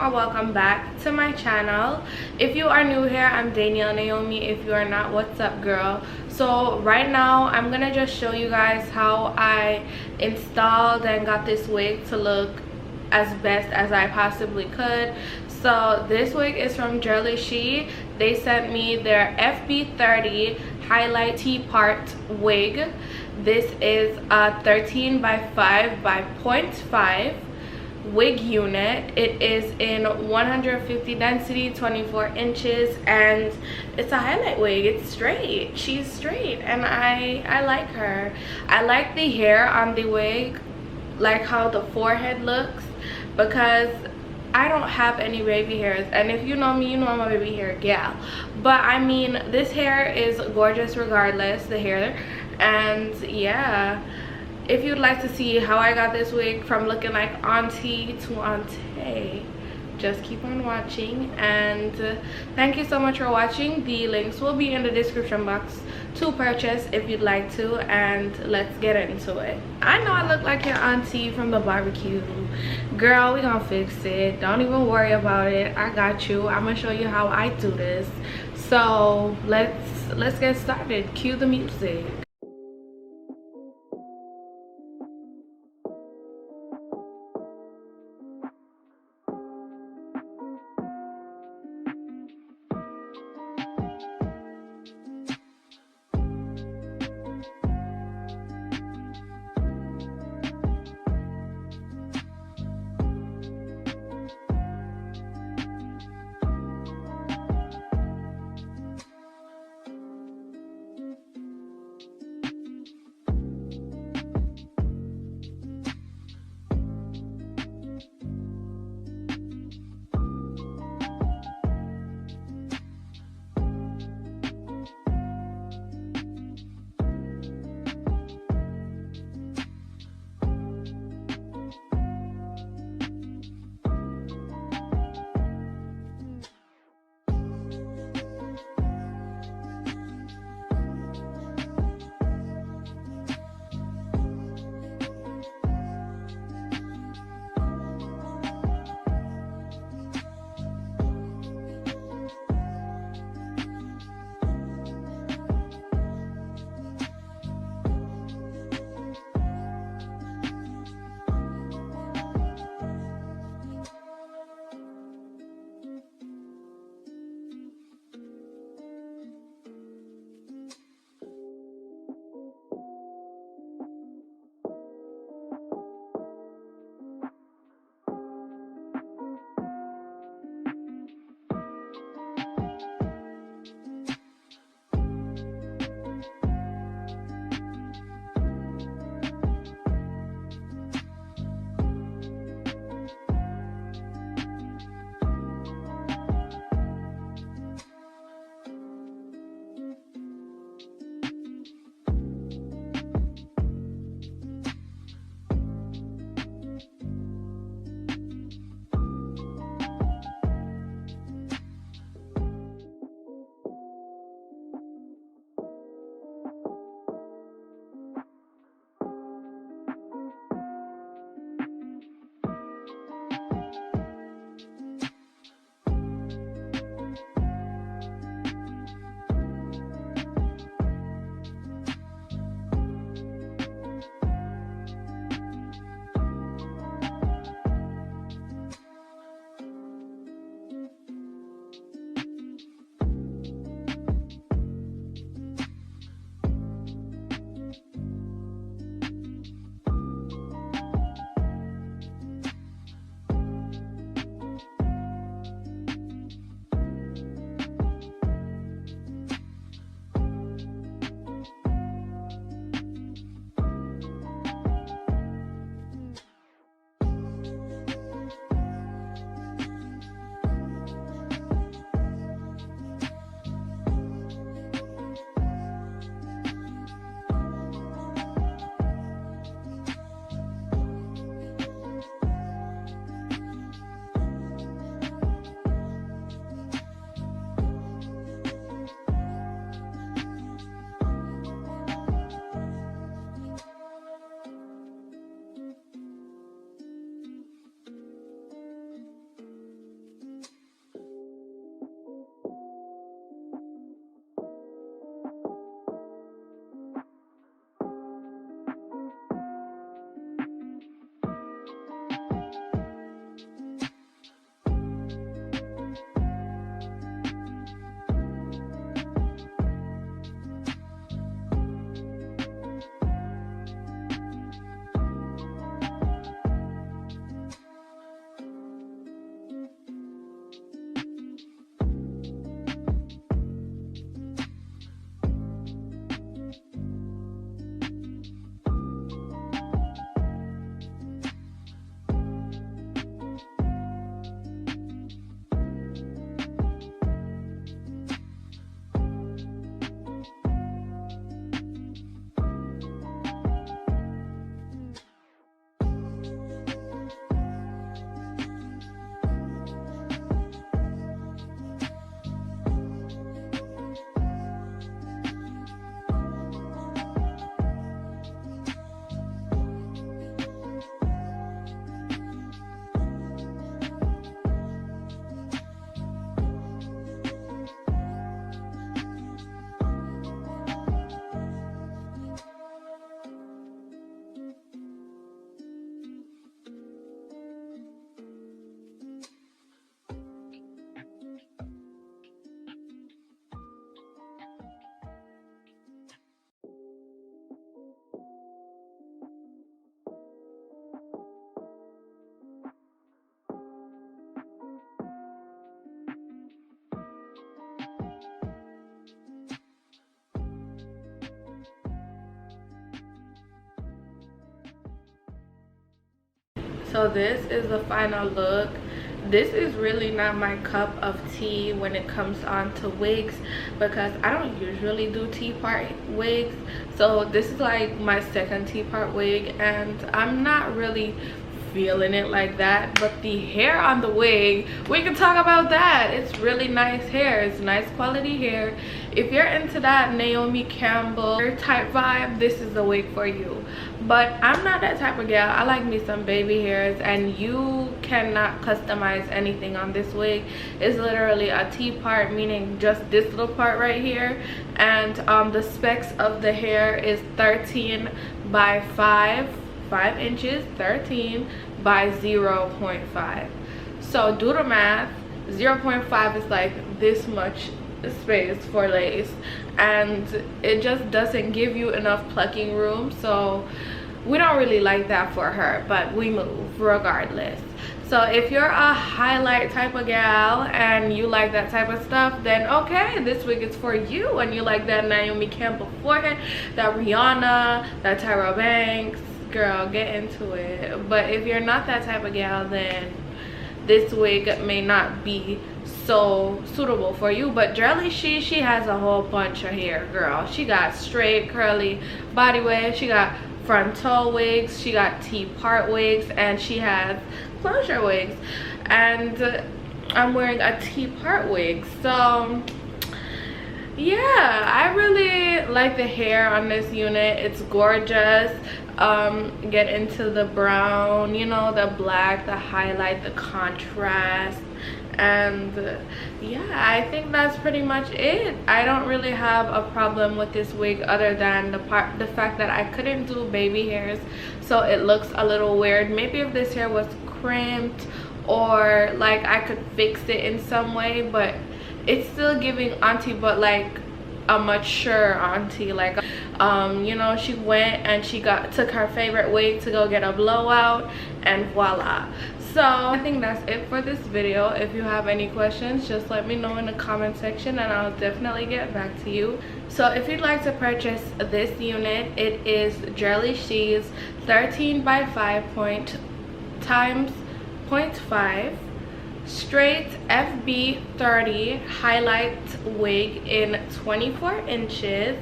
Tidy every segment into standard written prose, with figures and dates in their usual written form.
or welcome back to my channel. If you are new here, I'm Danielle Naomi. If you are not, what's up, girl? So right now I'm gonna just show you guys how I installed and got this wig to look as best as I possibly could. So this wig is from Jurllyshe. They sent me their FB30 highlight T-part wig. This is a 13 by 5 by 0.5 wig unit. It is in 150 density, 24 inches, and it's a highlight wig. It's straight. She's straight, and I like her. I like the hair on the wig, like how the forehead looks, because I don't have any baby hairs, and if you know me, you know I'm a baby hair gal. But I mean, this hair is gorgeous regardless, the hair. And yeah, if you'd like to see how I got this wig from looking like auntie to auntie, just keep on watching. And thank you so much for watching. The links will be in the description box to purchase if you'd like to, and let's get into it. I know I look like your auntie from the barbecue. Girl, we gonna fix it. Don't even worry about it. I got you. I'm gonna show you how I do this. So let's get started. Cue the music. So this is the final look. This is really not my cup of tea when it comes on to wigs, because I don't usually do tea part wigs. So this is like my second tea part wig, and I'm not really feeling it like that. But the hair on the wig, we can talk about that. It's really nice hair. It's nice quality hair. If you're into that Naomi Campbell type vibe, this is the wig for you. But I'm not that type of gal. I like me some baby hairs, and you cannot customize anything on this wig. It's literally a T part, meaning just this little part right here. And the specs of the hair is 13 by 5 inches, 13 by 0.5. So do the math. 0.5 is like this much space for lace, and it just doesn't give you enough plucking room. So we don't really like that for her, but we move regardless. So if you're a highlight type of gal and you like that type of stuff, then okay, this wig is for you. And you like that Naomi Campbell forehead, that Rihanna, that Tyra Banks, girl, get into it. But if you're not that type of gal, then this wig may not be so suitable for you. But Jurllyshe, she has a whole bunch of hair, girl. She got straight curly body wigs, she got frontal wigs, she got T-part wigs, and she has closure wigs. And I'm wearing a T-part wig. So yeah, I really like the hair on this unit. It's gorgeous. Get into the brown, you know, the black, the highlight, the contrast. And yeah, I think that's pretty much it. I don't really have a problem with this wig, other than the fact that I couldn't do baby hairs, so it looks a little weird. Maybe if this hair was crimped, or like I could fix it in some way, but it's still giving auntie, but like a mature auntie. Like you know, she went and she took her favorite wig to go get a blowout, and voila. So I think that's it for this video. If you have any questions, just let me know in the comment section, and I'll definitely get back to you. So if you'd like to purchase this unit, it is Jurllyshe's 13 by 5 times 0.5 straight FB30 highlight wig in 24 inches.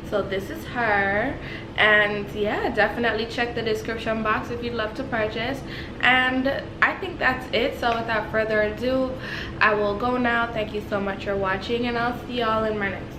So this is her. And yeah, definitely check the description box if you'd love to purchase. And I think that's it. So without further ado, I will go now. Thank you so much for watching, and I'll see y'all in my next